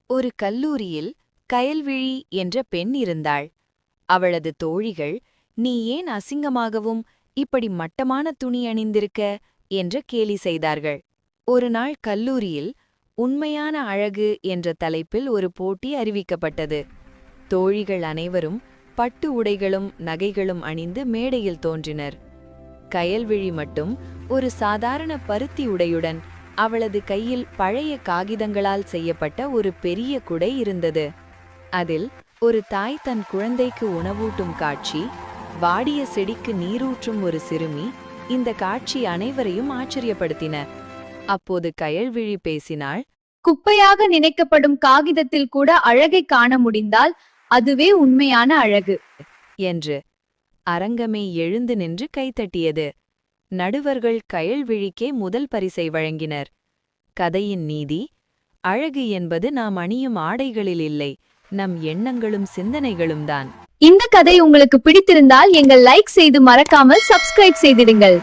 ஒரு கல்லூரியில் கயல்விழி என்ற பெண் இருந்தாள். அவளது தோழிகள், நீ ஏன் அசிங்கமாகவும் இப்படி மட்டமான துணி அணிந்திருக்க என்று கேலி செய்தார்கள். ஒரு நாள் கல்லூரியில் உண்மையான அழகு என்ற தலைப்பில் ஒரு போட்டி அறிவிக்கப்பட்டது. தோழிகள் அனைவரும் பட்டு உடைகளும் நகைகளும் அணிந்து மேடையில் தோன்றினர். கயல்விழி மட்டும் ஒரு சாதாரண பருத்தி உடையுடன் அவளது கையில் பழைய காகிதங்களால் செய்யப்பட்ட ஒரு பெரிய குடை இருந்தது. அதில் ஒரு தாய் தன் குழந்தைக்கு உணவூட்டும் காட்சி, வாடிய செடிக்கு நீரூற்றும் ஒரு சிறுமி, இந்த காட்சி அனைவரையும் ஆச்சரியப்படுத்தின. அப்போது கயல்விழி பேசினாள். குப்பையாக நினைக்கப்படும் காகிதத்தில் கூட அழகை காண முடிந்தால் அதுவே உண்மையான அழகு என்று. அரங்கமே எழுந்து நின்று கைத்தட்டியது. நடுவர்கள் கயல்விழிக்கே முதல் பரிசை வழங்கினர். கதையின் நீதி: அழகு என்பது நாம் அணியும் ஆடைகளில் இல்லை, நம் எண்ணங்களும் சிந்தனைகளும் தான். இந்த கதை உங்களுக்கு பிடித்திருந்தால் எங்கள் லைக் செய்து மறக்காமல் சப்ஸ்கிரைப் செய்திடுங்கள்.